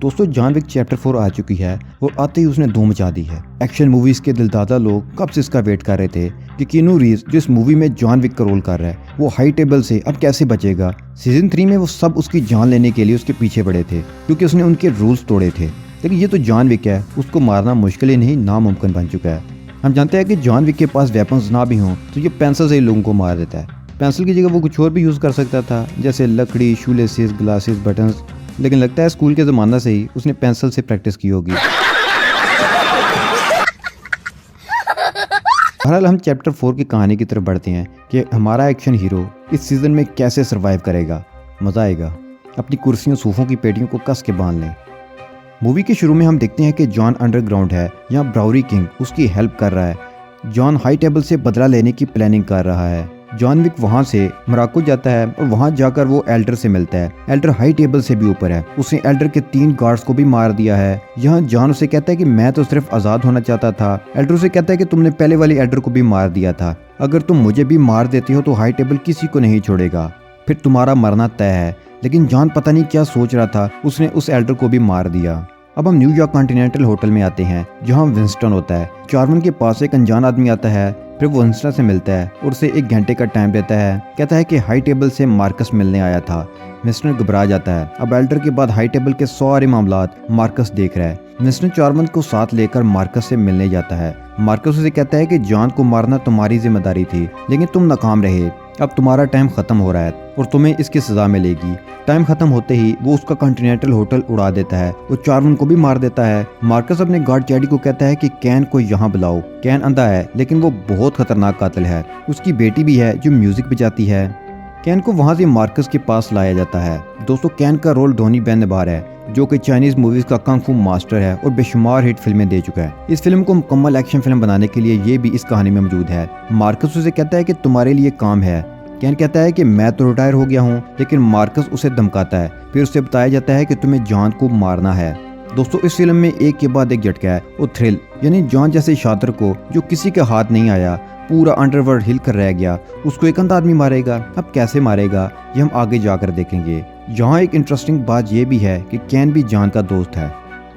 दोस्तों John Wick chapter 4 आ चुकी है और आते ही उसने धूम मचा दी है। एक्शन मूवीज के दिलदादा लोग कब से इसका वेट कर रहे थे कि कीनू रीव्स जो इस मूवी में जॉन विक का रोल कर रहा है वो हाई टेबल से अब कैसे बचेगा। सीजन 3 में वो सब उसकी जान लेने के लिए उसके पीछे पड़े थे क्योंकि उसने उनके रूल्स तोड़े थे, लेकिन ये तो जॉन विक है, उसको मारना मुश्किल ही नहीं नामुमकिन बन चुका है। हम जानते हैं कि जॉन विक के पास वेपन्स ना भी हों तो ये पेंसिल से ही लोगों को मार देता है। पेंसिल की जगह वो कुछ और भी यूज़ कर सकता था, जैसे लकड़ी, शूलेसेस, ग्लासेस, बटन्स, लेकिन लगता है स्कूल के ज़माना से ही उसने पेंसिल से प्रैक्टिस की होगी। बहरहाल हम चैप्टर 4 की कहानी की तरफ बढ़ते हैं कि हमारा एक्शन हीरो इस सीज़न में कैसे सर्वाइव करेगा। मज़ा आएगा, अपनी कुर्सियों सोफों की पेटियों को कस के बांध लें। मूवी के शुरू में हम देखते हैं कि जॉन अंडरग्राउंड है, यहाँ ब्राउरी किंग उसकी हेल्प कर रहा है। जॉन हाई टेबल से बदला लेने की प्लानिंग कर रहा है। जॉन विक वहाँ से मोरक्को जाता है और वहाँ जाकर वो एल्डर से मिलता है। एल्डर हाई टेबल से भी ऊपर है, उसने एल्डर के 3 गार्ड्स को भी मार दिया है। यहाँ जॉन उसे कहता है कि मैं तो सिर्फ आज़ाद होना चाहता था। एल्डर उसे कहता है कि तुमने पहले वाली एल्डर को भी मार दिया था, अगर तुम मुझे भी मार देते हो तो हाई टेबल किसी को नहीं छोड़ेगा, फिर तुम्हारा मरना तय है। लेकिन जॉन पता नहीं क्या सोच रहा था, उसने उस एल्डर को भी मार दिया। अब हम न्यूयॉर्क कॉन्टिनेंटल होटल में आते हैं जहाँ विंस्टन होता है। चार्मन के पास एक अनजान आदमी आता है, फिर वो विंस्टन से मिलता है और उसे 1 घंटे का टाइम देता है। कहता है कि हाई टेबल से मार्कस मिलने आया था। विंस्टन घबरा जाता है। अब एल्डर के बाद हाई टेबल के सारे मामलात मार्कस देख रहा है। विंस्टन चार्मन को साथ लेकर मार्कस से मिलने जाता है। मार्कस उसे कहता है कि जॉन को मारना तुम्हारी जिम्मेदारी थी, लेकिन तुम नाकाम रहे। अब तुम्हारा टाइम खत्म हो रहा है और तुम्हें इसकी सजा मिलेगी। टाइम खत्म होते ही वो उसका कॉन्टिनेंटल होटल उड़ा देता है और चार्मन को भी मार देता है। मार्कस अपने गार्ड चैडी को कहता है कि कैन को यहाँ बुलाओ। कैन अंधा है लेकिन वो बहुत खतरनाक कातिल है। उसकी बेटी भी है जो म्यूजिक बजाती है। कैन को वहाँ से मार्कस के पास लाया जाता है। दोस्तों कैन का रोल डोनी बेन निभा रहा है, जो कि चाइनीज मूवीज का कंग फू मास्टर है और बेशुमार हिट फिल्में दे चुका है। इस फिल्म को मुकम्मल एक्शन फिल्म बनाने के लिए ये भी इस कहानी में मौजूद है। मार्कस उसे कहता है कि तुम्हारे लिए काम है। कैन कहता है कि मैं तो रिटायर हो गया हूँ, लेकिन मार्कस उसे धमकाता है। फिर उसे बताया जाता है कि तुम्हें जॉन को मारना है। दोस्तों इस फिल्म में एक के बाद एक झटका है और थ्रिल, यानी जॉन जैसे शातिर को जो किसी के हाथ नहीं आया, पूरा अंडरवर्ल्ड हिल कर रह गया, उसको एक अंधा आदमी मारेगा। अब कैसे मारेगा ये हम आगे जाकर देखेंगे। यहाँ एक इंटरेस्टिंग बात यह भी है कि कैन भी जॉन का दोस्त है।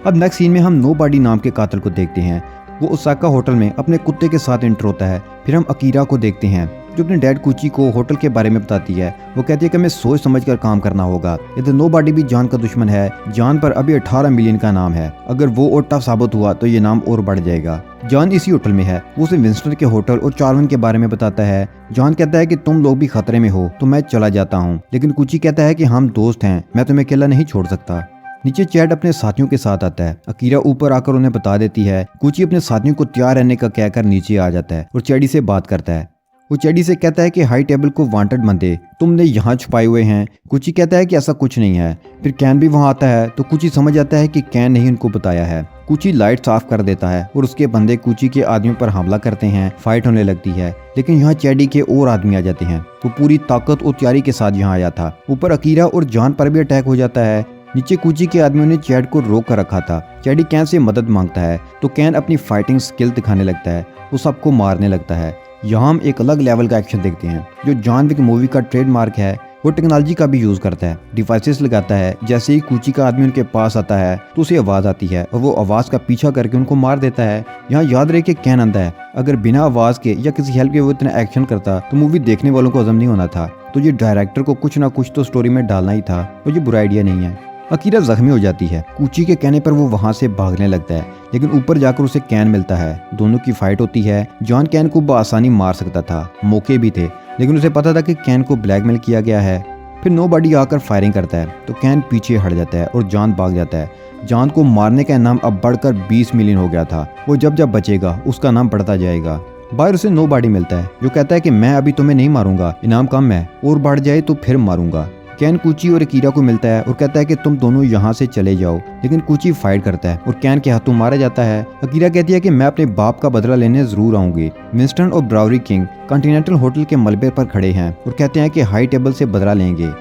अब नेक्स्ट सीन में हम नोबॉडी नाम के कातिल को देखते हैं। वो ओसाका होटल में अपने कुत्ते के साथ एंटर होता है। फिर हम अकीरा को देखते हैं जो अपने डैड कुची को होटल के बारे में बताती है। वो कहती है कि हमें सोच समझ कर काम करना होगा। इधर नोबॉडी भी जॉन का दुश्मन है। जॉन पर अभी 18 मिलियन का नाम है, अगर वो और टफ साबित हुआ तो ये नाम और बढ़ जाएगा। जॉन इसी होटल में है। वो उसे विंस्टन के होटल और चार्मन के बारे में बताता है। जॉन कहता है कि तुम लोग भी खतरे में हो तो मैं चला जाता हूँ, लेकिन कुची कहता है कि हम दोस्त हैं, मैं तुम्हें अकेला नहीं छोड़ सकता। नीचे चैड अपने साथियों के साथ आता है। अकीरा ऊपर आकर उन्हें बता देती है। कुची अपने साथियों को तैयार रहने का कहकर नीचे आ जाता है और चैडी से बात करता है। वो चैडी से कहता है कि हाई टेबल को वांटेड बंदे तुमने यहाँ छुपाए हुए हैं। कुची कहता है कि ऐसा कुछ नहीं है। फिर कैन भी वहाँ आता है तो कुची समझ जाता है कि कैन ने ही उनको बताया है। कुची लाइट साफ कर देता है और उसके बंदे कुची के आदमियों पर हमला करते हैं। फाइट होने लगती है, लेकिन यहाँ चैडी के और आदमी आ जाते हैं। वो पूरी ताकत और तैयारी के साथ यहाँ आया था। ऊपर अकीरा और जॉन पर भी अटैक हो जाता है। नीचे कुची के आदमियों ने चैड को रोक कर रखा था। चैडी कैन से मदद मांगता है तो कैन अपनी फाइटिंग स्किल दिखाने लगता है। वो सबको मारने लगता है। यहाँ हम एक अलग लेवल का एक्शन देखते हैं जो जॉन विक मूवी का ट्रेडमार्क है। वो टेक्नोलॉजी का भी यूज़ करता है, डिवाइसेस लगाता है। जैसे ही कुची का आदमी उनके पास आता है तो उसे आवाज़ आती है और वो आवाज़ का पीछा करके उनको मार देता है। यहाँ याद रहे कि कैन अंधा है, अगर बिना आवाज़ के या किसी हेल्प के वो इतना एक्शन करता तो मूवी देखने वालों को हजम नहीं होना था। तो ये डायरेक्टर को कुछ ना कुछ तो स्टोरी में डालना ही था और ये बुरा आइडिया नहीं है। अकीरा जख्मी हो जाती है। कुची के कहने पर वो वहाँ से भागने लगता है, लेकिन ऊपर जाकर उसे कैन मिलता है। दोनों की फाइट होती है। जॉन कैन को बआसानी मार सकता था, मौके भी थे, लेकिन उसे पता था कि कैन को ब्लैकमेल किया गया है। फिर नोबॉडी आकर फायरिंग करता है तो कैन पीछे हट जाता है और जॉन भाग जाता है। जॉन को मारने का इनाम अब बढ़कर 20 मिलियन हो गया था। वो जब जब बचेगा उसका नाम बढ़ता जाएगा। बाहर उसे नोबॉडी मिलता है जो कहता है कि मैं अभी तुम्हें नहीं मारूंगा, इनाम कम है, और बढ़ जाए तो फिर मारूंगा। कैन कुची और अकीरा को मिलता है और कहता है कि तुम दोनों यहाँ से चले जाओ, लेकिन कुची फाइट करता है और कैन के हाथों मारा जाता है। अकीरा कहती है कि मैं अपने बाप का बदला लेने जरूर आऊंगी। विंस्टन और ब्राउरी किंग कॉन्टिनेंटल होटल के मलबे पर खड़े हैं और कहते हैं कि हाई टेबल से बदला लेंगे।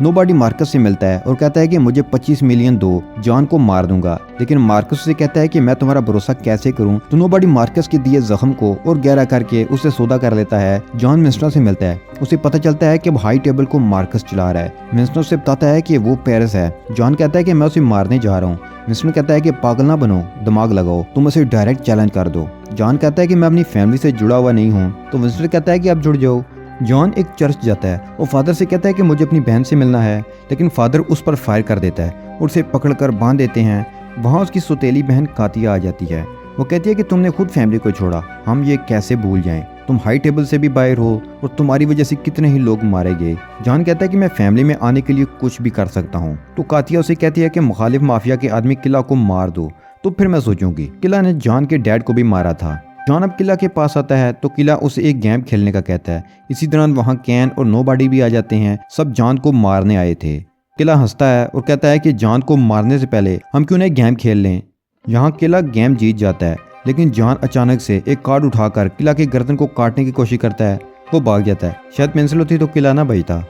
नोबॉडी मार्कस से मिलता है और कहता है कि मुझे 25 मिलियन दो, जॉन को मार दूंगा। लेकिन मार्कस से कहता है कि मैं तुम्हारा भरोसा कैसे करूं। तो नोबॉडी मार्कस के दिए जख्म को और गहरा करके उसे सौदा कर लेता है। जॉन विंस्टन से मिलता है। उसे पता चलता है कि अब हाई टेबल को मार्कस चला रहा है। विंस्टन से बताता है कि वो पेरिस है। जॉन कहता है कि मैं उसे मारने जा रहा हूँ। विंस्टन कहता है कि पागल ना बनो, दिमाग लगाओ, तुम उसे डायरेक्ट चैलेंज कर दो। जॉन कहता है कि मैं अपनी फैमिली से जुड़ा हुआ नहीं हूँ, तो विंस्टन कहता है कि आप जुड़ जाओ। जॉन एक चर्च जाता है और फादर से कहता है कि मुझे अपनी बहन से मिलना है, लेकिन फादर उस पर फायर कर देता है और उसे पकड़कर बांध देते हैं। वहाँ उसकी सौतेली बहन कातिया आ जाती है। वो कहती है कि तुमने खुद फैमिली को छोड़ा, हम ये कैसे भूल जाएं, तुम हाई टेबल से भी बाहर हो और तुम्हारी वजह से कितने ही लोग मारे गए। जॉन कहता है कि मैं फैमिली में आने के लिए कुछ भी कर सकता हूँ। तो कातिया उसे कहती है कि मुखालिफ माफिया के आदमी किला को मार दो, तो फिर मैं सोचूंगी। किला ने जॉन के डैड को भी मारा था। जॉन अब किला के पास आता है तो किला उसे एक गेम खेलने का कहता है। इसी दौरान वहाँ कैन और नोबॉडी भी आ जाते हैं, सब जॉन को मारने आए थे। किला हंसता है और कहता है कि जॉन को मारने से पहले हम क्यों नहीं गेम खेल लें। यहाँ किला गेम जीत जाता है, लेकिन जॉन अचानक से एक कार्ड उठाकर किला के गर्दन को काटने की कोशिश करता है। वो भाग जाता है। शायद पेंसिल होती तो किला ना बचता।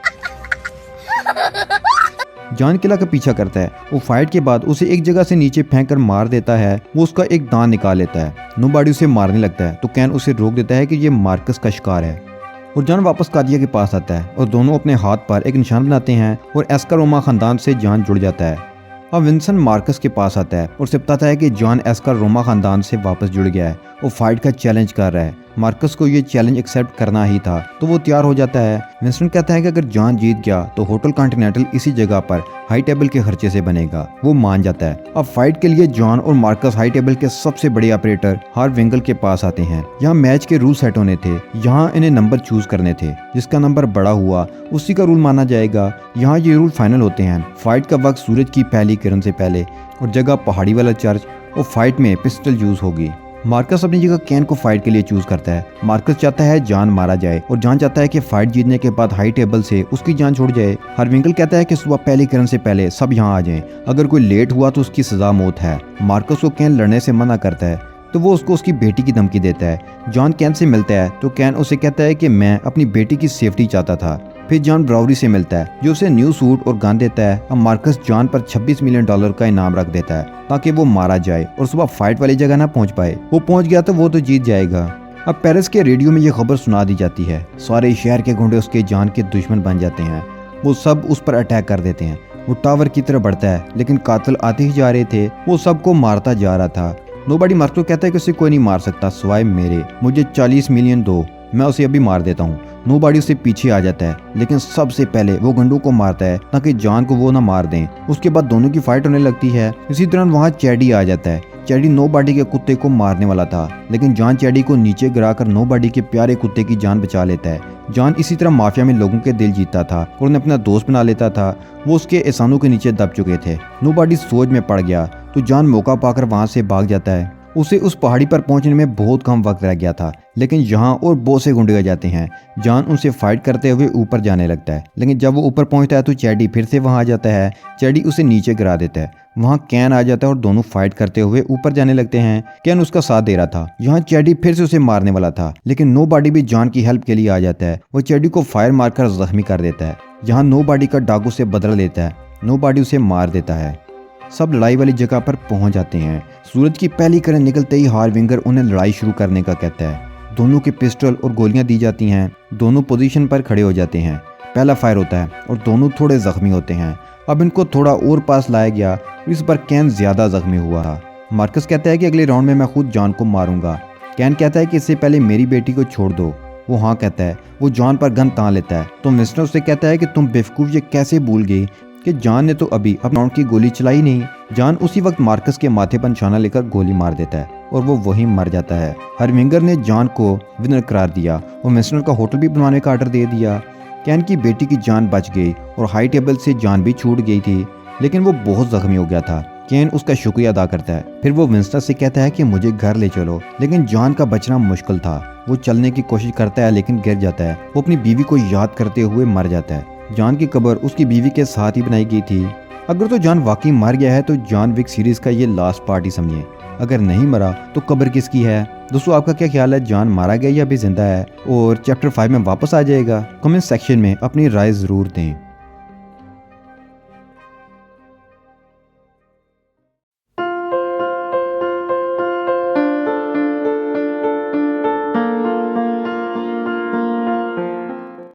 जॉन किला का पीछा करता है। वो फाइट के बाद उसे एक जगह से नीचे फेंक कर मार देता है। वो उसका एक दांत निकाल लेता है। नोबॉडी उसे मारने लगता है तो कैन उसे रोक देता है कि ये मार्कस का शिकार है। और जॉन वापस कातिया के पास आता है और दोनों अपने हाथ पर एक निशान बनाते हैं और एस्कारोमा खानदान से जॉन जुड़ जाता है। अब विंसन मार्कस के पास आता है और उसे बताता है कि जॉन एस्कारोमा खानदान से वापस जुड़ गया है। वो फाइट का चैलेंज कर रहा है। मार्कस को ये चैलेंज एक्सेप्ट करना ही था, तो वो तैयार हो जाता है। विंस्टन कहता है कि अगर जॉन जीत गया तो होटल कॉन्टिनेंटल इसी जगह पर हाई टेबल के खर्चे से बनेगा। वो मान जाता है। अब फाइट के लिए जॉन और मार्कस हाई टेबल के सबसे बड़े ऑपरेटर हार्विंगल के पास आते हैं। यहाँ मैच के रूल सेट होने थे। यहाँ इन्हें नंबर चूज करने थे, जिसका नंबर बड़ा हुआ उसी का रूल माना जाएगा। यहाँ ये रूल फाइनल होते हैं। फाइट का वक्त सूरज की पहली किरण से पहले और जगह पहाड़ी वाला चर्च और फाइट में पिस्टल यूज होगी। मार्कस अपनी जगह कैन को फाइट के लिए चूज करता है। मार्कस चाहता है जॉन मारा जाए और जॉन चाहता है कि फाइट जीतने के बाद हाई टेबल से उसकी जान छूट जाए। हार्विंगल कहता है कि सुबह पहली किरण से पहले सब यहाँ आ जाएं। अगर कोई लेट हुआ तो उसकी सजा मौत है। मार्कस को कैन लड़ने से मना करता है तो वो उसको उसकी बेटी की धमकी देता है। जॉन कैन से मिलता है तो कैन उसे कहता है कि मैं अपनी बेटी की सेफ्टी चाहता था। फिर जॉन ब्राउरी से मिलता है जो उसे न्यू सूट और गन देता है। अब मार्कस जॉन पर $26 मिलियन का इनाम रख देता है ताकि वो मारा जाए और सुबह फाइट वाली जगह ना पहुंच पाए। वो पहुंच गया तो वो तो जीत जाएगा। अब पेरिस के रेडियो में ये खबर सुना दी जाती है। सारे शहर के गुंडे उसके जॉन के दुश्मन बन जाते हैं। वो सब उस पर अटैक कर देते हैं। वो टावर की तरफ बढ़ता है, लेकिन कातिल आते ही जा रहे थे। वो सबको मारता जा रहा था। नोबॉडी मार्कस को कहता है कि उसे कोई नहीं मार सकता सिवाय मेरे। मुझे 40 मिलियन दो, मैं उसे अभी मार देता हूँ। नोबॉडी उससे पीछे आ जाता है, लेकिन सबसे पहले वो गुंडों को मारता है ताकि जॉन को वो ना मार दें। उसके बाद दोनों की फाइट होने लगती है। इसी दौरान वहाँ चैडी आ जाता है। चैडी नोबॉडी के कुत्ते को मारने वाला था, लेकिन जॉन चैडी को नीचे गिराकर नोबॉडी के प्यारे कुत्ते की जान बचा लेता है। जॉन इसी तरह माफिया में लोगों के दिल जीतता था और उन्हें अपना दोस्त बना लेता था। वो उसके एहसानों के नीचे दब चुके थे। नोबॉडी सोच में पड़ गया तो जॉन मौका पाकर वहाँ से भाग जाता है। उसे उस पहाड़ी पर पहुंचने में बहुत कम वक्त रह गया था, लेकिन यहाँ और बहुत से गुंडे आ जाते हैं। जॉन उनसे फाइट करते हुए ऊपर जाने लगता है, लेकिन जब वो ऊपर पहुंचता है तो चैडी फिर से वहां आ जाता है। चैडी उसे नीचे गिरा देता है। वहाँ कैन आ जाता है और दोनों फाइट करते हुए ऊपर जाने लगते हैं। कैन उसका साथ दे रहा था। यहाँ चैडी फिर से उसे मारने वाला था, लेकिन नोबॉडी भी जॉन की हेल्प के लिए आ जाता है। वो चैडी को फायर मारकर जख्मी कर देता है। यहाँ नोबॉडी का डाकू से बदला लेता है। नोबॉडी उसे मार देता है। सब लड़ाई वाली जगह पर पहुंच जाते हैं। सूरज की पहली किरण निकलते ही हार्विंगर उन्हें लड़ाई शुरू करने का कहता है। दोनों के पिस्टल और गोलियां दी जाती हैं। दोनों पोजीशन पर खड़े हो जाते हैं। पहला फायर होता है और दोनों थोड़े जख्मी होते हैं। अब इनको थोड़ा और पास लाया गया, इस पर कैन ज्यादा जख्मी हुआ। मार्कस कहता है कि अगले राउंड में मैं खुद जॉन को मारूंगा। कैन कहता है कि इससे पहले मेरी बेटी को छोड़ दो। वो हाँ कहता है। वो जॉन पर गन तान लेता है तो मिस्टर उससे कहता है कि तुम बेवकूफ ये कैसे भूल गई कि जॉन ने तो अभी अपने राउंड की गोली चलाई नहीं। जॉन उसी वक्त मार्कस के माथे पर निशाना लेकर गोली मार देता है और वो वहीं मर जाता है। हार्विंगर ने जॉन को विनर करार दिया और मिस्टर का होटल भी बनवाने का ऑर्डर दे दिया। कैन की बेटी की जान बच गई और हाई टेबल से जान भी छूट गई थी, लेकिन वो बहुत जख्मी हो गया था। कैन उसका शुक्रिया अदा करता है। फिर वो विंस्टन से कहता है कि मुझे घर ले चलो, लेकिन जॉन का बचना मुश्किल था। वो चलने की कोशिश करता है लेकिन गिर जाता है। वो अपनी बीवी को याद करते हुए मर जाता है। जॉन की कब्र उसकी बीवी के साथ ही बनाई गई थी। अगर तो जॉन वाकई मर गया है तो जॉन विक सीरीज का ये लास्ट पार्ट ही समझे। अगर नहीं मरा तो कब्र किसकी है? दोस्तों आपका क्या ख्याल है, जॉन मारा गया या अभी जिंदा है और चैप्टर 5 में वापस आ जाएगा? कमेंट सेक्शन में अपनी राय जरूर दें।